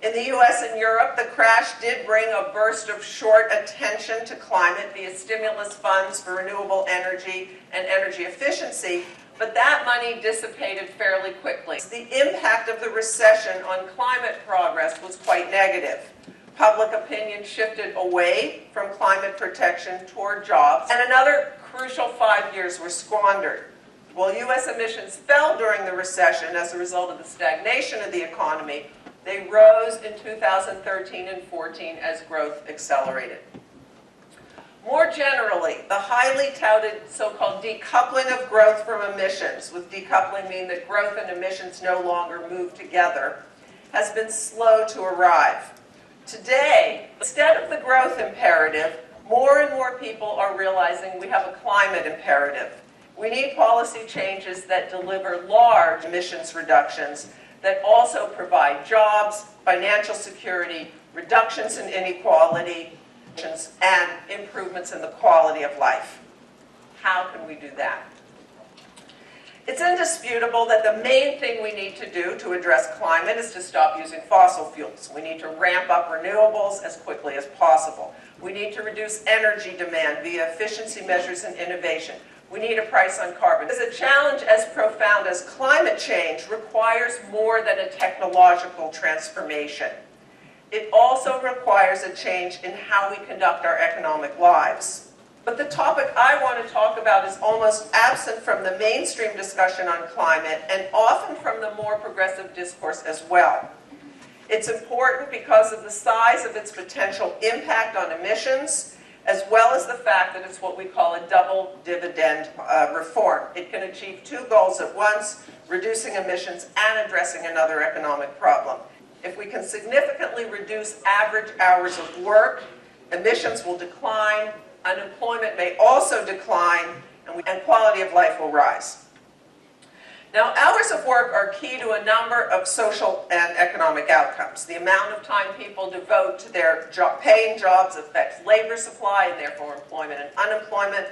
In the US and Europe, the crash did bring a burst of short attention to climate via stimulus funds for renewable energy and energy efficiency, but that money dissipated fairly quickly. The impact of the recession on climate progress was quite negative. Public opinion shifted away from climate protection toward jobs, and another crucial 5 years were squandered. While U.S. emissions fell during the recession as a result of the stagnation of the economy, they rose in 2013 and 14 as growth accelerated. More generally, the highly touted so-called decoupling of growth from emissions, with decoupling meaning that growth and emissions no longer move together, has been slow to arrive. Today, instead of the growth imperative, more and more people are realizing we have a climate imperative. We need policy changes that deliver large emissions reductions that also provide jobs, financial security, reductions in inequality, and improvements in the quality of life. How can we do that? It's indisputable that the main thing we need to do to address climate is to stop using fossil fuels. We need to ramp up renewables as quickly as possible. We need to reduce energy demand via efficiency measures and innovation. We need a price on carbon. Because a challenge as profound as climate change requires more than a technological transformation. It also requires a change in how we conduct our economic lives. But the topic I want to talk about is almost absent from the mainstream discussion on climate and often from the more progressive discourse as well. It's important because of the size of its potential impact on emissions, as well as the fact that it's what we call a double dividend reform. It can achieve two goals at once, reducing emissions and addressing another economic problem. If we can significantly reduce average hours of work, emissions will decline, unemployment may also decline, and quality of life will rise. Now, hours of work are key to a number of social and economic outcomes. The amount of time people devote to their paying jobs affects labor supply and therefore employment and unemployment.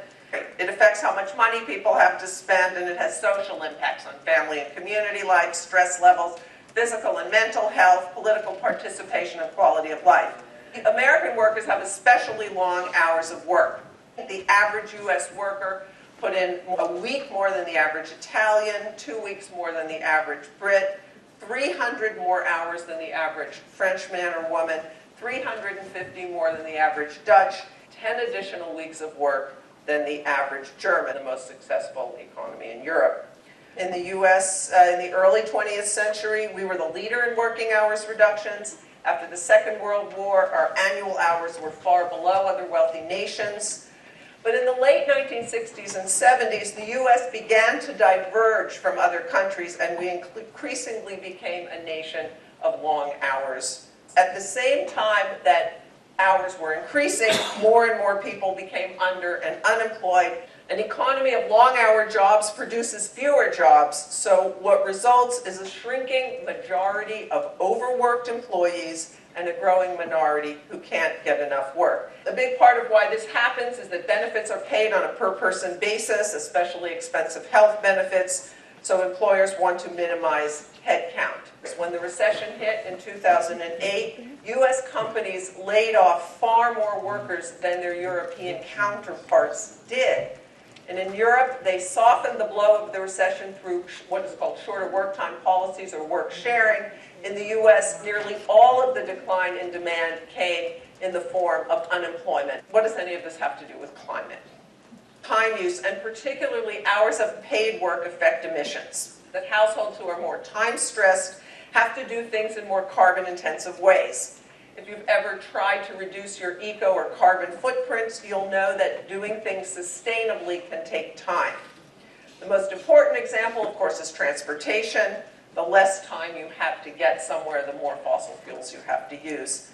It affects how much money people have to spend, and it has social impacts on family and community life, stress levels, physical and mental health, political participation, and quality of life. American workers have especially long hours of work. The average U.S. worker put in a week more than the average Italian, 2 weeks more than the average Brit, 300 more hours than the average French man or woman, 350 more than the average Dutch, 10 additional weeks of work than the average German, the most successful economy in Europe. In the U.S., in the early 20th century, we were the leader in working hours reductions. After the Second World War, our annual hours were far below other wealthy nations. But in the late 1960s and 70s, the U.S. began to diverge from other countries, and we increasingly became a nation of long hours. At the same time that hours were increasing, more and more people became under and unemployed. An economy of long-hour jobs produces fewer jobs, so what results is a shrinking majority of overworked employees and a growing minority who can't get enough work. A big part of why this happens is that benefits are paid on a per-person basis, especially expensive health benefits, so employers want to minimize headcount. When the recession hit in 2008, U.S. companies laid off far more workers than their European counterparts did. And in Europe, they softened the blow of the recession through what is called shorter work time policies or work sharing. In the U.S., nearly all of the decline in demand came in the form of unemployment. What does any of this have to do with climate? Time use, and particularly hours of paid work, affect emissions. That households who are more time-stressed have to do things in more carbon-intensive ways. If you've ever tried to reduce your eco or carbon footprints, you'll know that doing things sustainably can take time. The most important example, of course, is transportation. The less time you have to get somewhere, the more fossil fuels you have to use.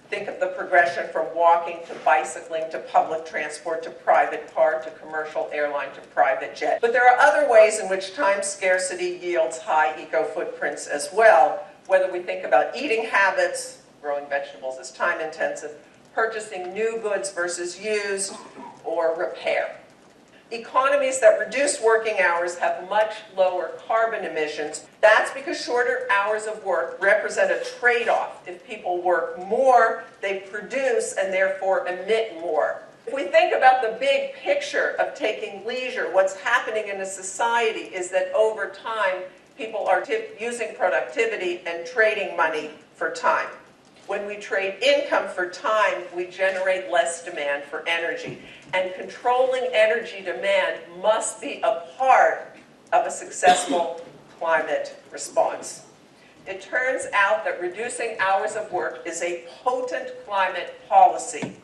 Think of the progression from walking to bicycling to public transport to private car to commercial airline to private jet. But there are other ways in which time scarcity yields high eco footprints as well, whether we think about eating habits, growing vegetables is time intensive, purchasing new goods versus used, or repair. Economies that reduce working hours have much lower carbon emissions. That's because shorter hours of work represent a trade-off. If people work more, they produce and therefore emit more. If we think about the big picture of taking leisure, what's happening in a society is that over time, people are using productivity and trading money for time. When we trade income for time, we generate less demand for energy. And controlling energy demand must be a part of a successful climate response. It turns out that reducing hours of work is a potent climate policy.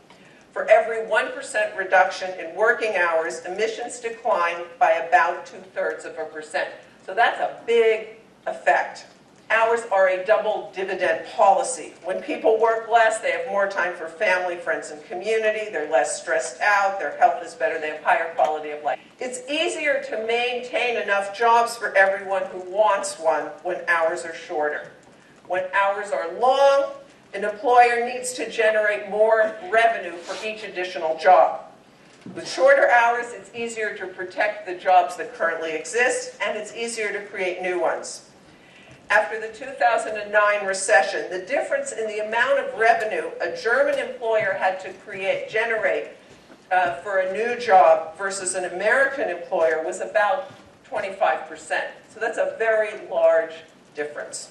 For every 1% reduction in working hours, emissions decline by about 2/3%. So that's a big effect. Hours are a double dividend policy. When people work less, they have more time for family, friends, and community. They're less stressed out. Their health is better. They have higher quality of life. It's easier to maintain enough jobs for everyone who wants one when hours are shorter. When hours are long, an employer needs to generate more revenue for each additional job. With shorter hours, it's easier to protect the jobs that currently exist, and it's easier to create new ones. After the 2009 recession, the difference in the amount of revenue a German employer had to generate for a new job versus an American employer was about 25%. So that's a very large difference.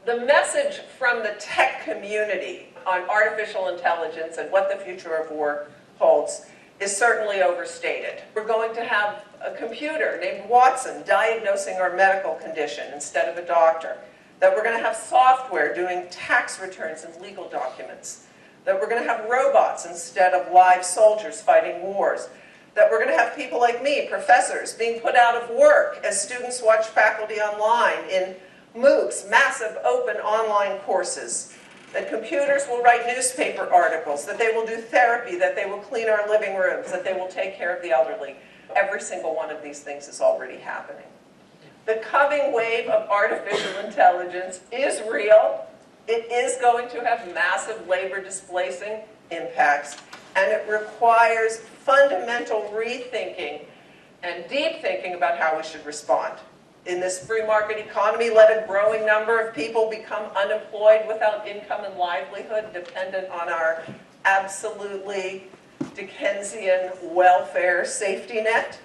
The message from the tech community on artificial intelligence and what the future of work holds is certainly overstated. We're going to have a computer named Watson diagnosing our medical condition instead of a doctor. That we're going to have software doing tax returns and legal documents. That we're going to have robots instead of live soldiers fighting wars. That we're going to have people like me, professors, being put out of work as students watch faculty online in MOOCs, massive open online courses. That computers will write newspaper articles, that they will do therapy, that they will clean our living rooms, that they will take care of the elderly. Every single one of these things is already happening. The coming wave of artificial intelligence is real. It is going to have massive labor displacing impacts, and it requires fundamental rethinking and deep thinking about how we should respond. In this free market economy, let a growing number of people become unemployed without income and livelihood, dependent on our absolutely Dickensian welfare safety net?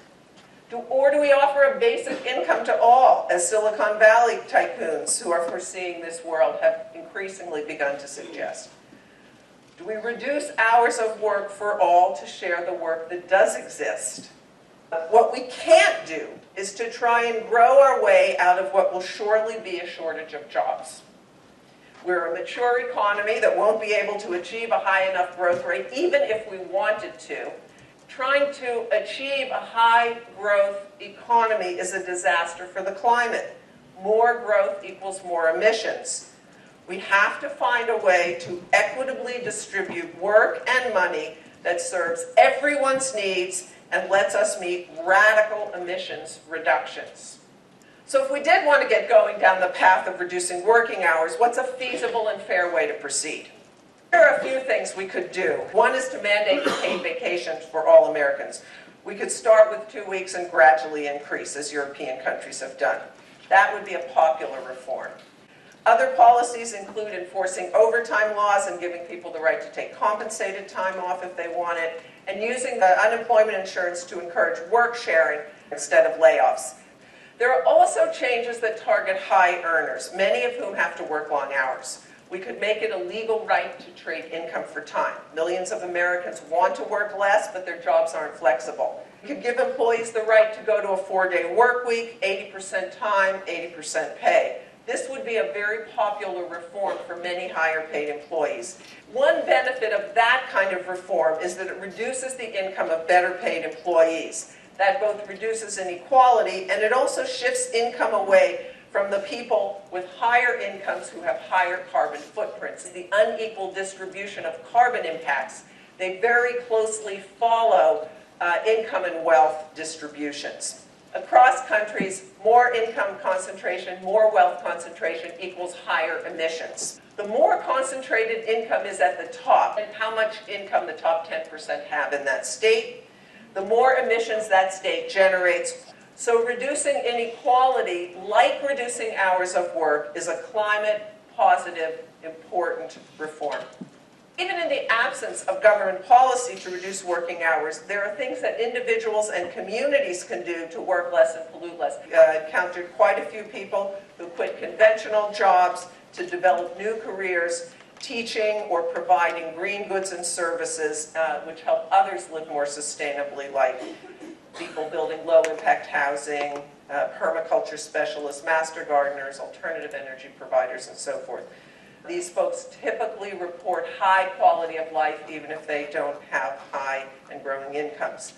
Or do we offer a basic income to all, as Silicon Valley tycoons who are foreseeing this world have increasingly begun to suggest? Do we reduce hours of work for all to share the work that does exist? What we can't do is to try and grow our way out of what will surely be a shortage of jobs. We're a mature economy that won't be able to achieve a high enough growth rate, even if we wanted to. Trying to achieve a high growth economy is a disaster for the climate. More growth equals more emissions. We have to find a way to equitably distribute work and money that serves everyone's needs and lets us meet radical emissions reductions. So if we did want to get going down the path of reducing working hours, what's a feasible and fair way to proceed? There are a few things we could do. One is to mandate paid vacations for all Americans. We could start with 2 weeks and gradually increase, as European countries have done. That would be a popular reform. Other policies include enforcing overtime laws and giving people the right to take compensated time off if they want it, and using the unemployment insurance to encourage work sharing instead of layoffs. There are also changes that target high earners, many of whom have to work long hours. We could make it a legal right to trade income for time. Millions of Americans want to work less, but their jobs aren't flexible. We could give employees the right to go to a 4-day work week, 80% time, 80% pay. This would be a very popular reform for many higher paid employees. One benefit of that kind of reform is that it reduces the income of better paid employees. That both reduces inequality and it also shifts income away from the people with higher incomes who have higher carbon footprints. The unequal distribution of carbon impacts, they very closely follow income and wealth distributions. Across countries, more income concentration, more wealth concentration equals higher emissions. The more concentrated income is at the top, and how much income the top 10% have in that state, the more emissions that state generates. So reducing inequality, like reducing hours of work, is a climate-positive, important reform. Even in the absence of government policy to reduce working hours, there are things that individuals and communities can do to work less and pollute less. I encountered quite a few people who quit conventional jobs to develop new careers, teaching or providing green goods and services, which help others live more sustainably, like people building low-impact housing, permaculture specialists, master gardeners, alternative energy providers, and so forth. These folks typically report high quality of life even if they don't have high and growing incomes.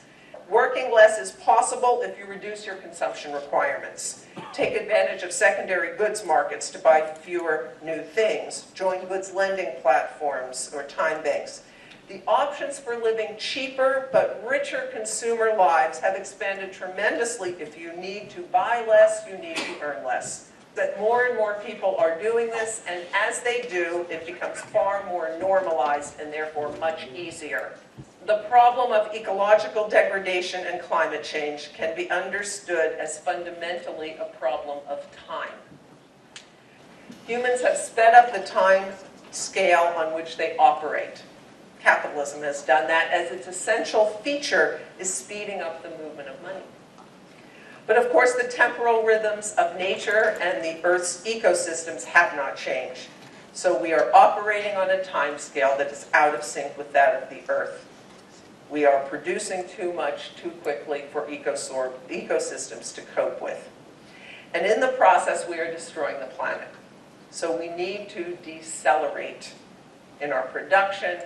Working less is possible if you reduce your consumption requirements. Take advantage of secondary goods markets to buy fewer new things. Join goods lending platforms or time banks. The options for living cheaper but richer consumer lives have expanded tremendously. If you need to buy less, you need to earn less. That more and more people are doing this, and as they do, it becomes far more normalized and therefore much easier. The problem of ecological degradation and climate change can be understood as fundamentally a problem of time. Humans have sped up the time scale on which they operate. Capitalism has done that, as its essential feature is speeding up the movement of money. But of course, the temporal rhythms of nature and the Earth's ecosystems have not changed. So we are operating on a time scale that is out of sync with that of the Earth. We are producing too much too quickly for ecosystems to cope with. And in the process, we are destroying the planet. So we need to decelerate in our production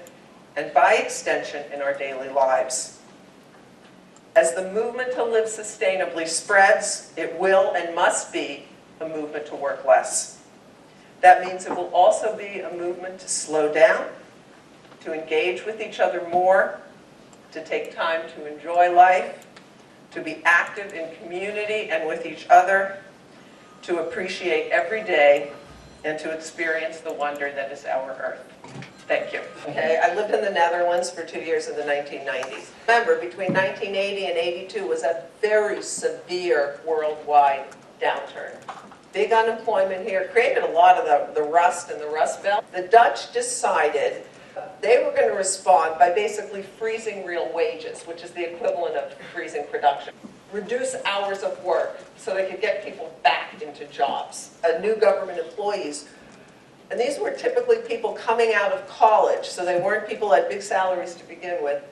and by extension in our daily lives. As the movement to live sustainably spreads, it will and must be a movement to work less. That means it will also be a movement to slow down, to engage with each other more, to take time to enjoy life, to be active in community and with each other, to appreciate every day, and to experience the wonder that is our Earth. Thank you. Okay, I lived in the Netherlands for 2 years in the 1990s. Remember, between 1980 and 82 was a very severe worldwide downturn. Big unemployment here, created a lot of the rust and the Rust Belt. The Dutch decided they were going to respond by basically freezing real wages, which is the equivalent of freezing production. Reduce hours of work so they could get people back into jobs. New government employees. And these were typically people coming out of college, so they weren't people at big salaries to begin with.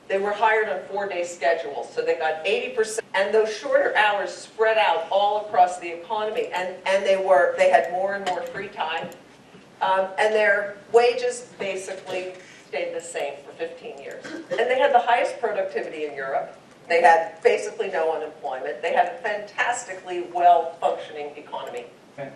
They were hired on 4-day schedules, so they got 80%. And those shorter hours spread out all across the economy, and they had more and more free time. And their wages basically stayed the same for 15 years. And they had the highest productivity in Europe. They had basically no unemployment. They had a fantastically well-functioning economy.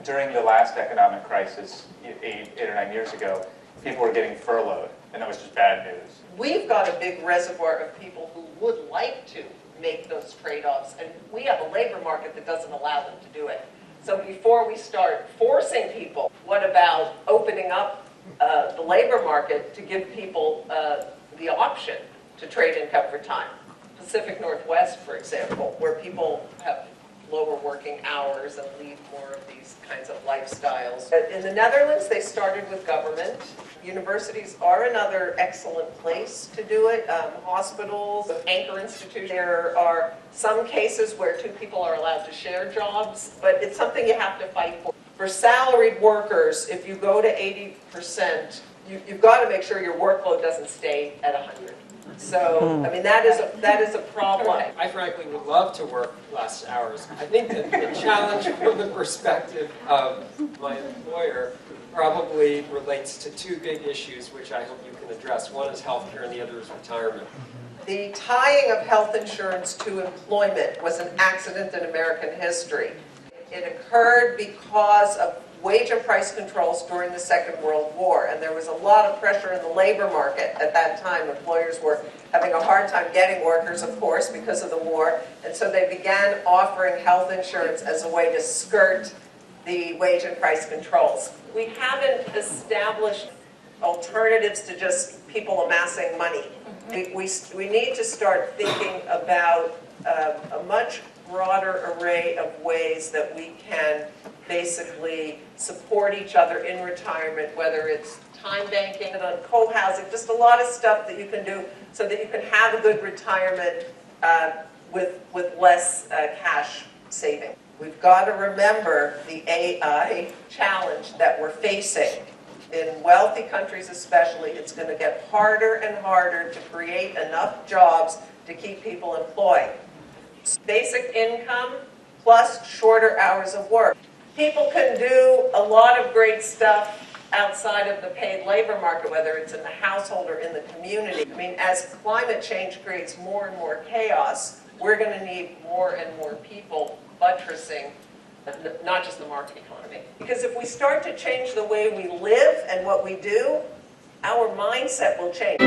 During the last economic crisis, 8 or 9 years ago, people were getting furloughed, and that was just bad news. We've got a big reservoir of people who would like to make those trade-offs, and we have a labor market that doesn't allow them to do it. So before we start forcing people, what about opening up the labor market to give people the option to trade income for time? Pacific Northwest, for example, where people have lower working hours and lead more of these kinds of lifestyles. In the Netherlands, they started with government. Universities are another excellent place to do it. Hospitals, anchor institutions. There are some cases where 2 people are allowed to share jobs, but it's something you have to fight for. For salaried workers, if you go to 80%, you've got to make sure your workload doesn't stay at 100. So, I mean, that is a problem. I frankly would love to work less hours. I think that the challenge from the perspective of my employer probably relates to 2 big issues which I hope you can address. One is healthcare and the other is retirement. The tying of health insurance to employment was an accident in American history. It occurred because of wage and price controls during the Second World War, and there was a lot of pressure in the labor market at that time. Employers were having a hard time getting workers, of course, because of the war, and so they began offering health insurance as a way to skirt the wage and price controls. We haven't established alternatives to just people amassing money. We need to start thinking about a much broader array of ways that we can basically support each other in retirement, whether it's time banking and on co-housing, just a lot of stuff that you can do so that you can have a good retirement with less cash saving. We've got to remember the AI challenge that we're facing. In wealthy countries especially, it's going to get harder and harder to create enough jobs to keep people employed. Basic income plus shorter hours of work. People can do a lot of great stuff outside of the paid labor market, whether it's in the household or in the community. I mean, as climate change creates more and more chaos, we're going to need more and more people buttressing not just the market economy. Because if we start to change the way we live and what we do, our mindset will change.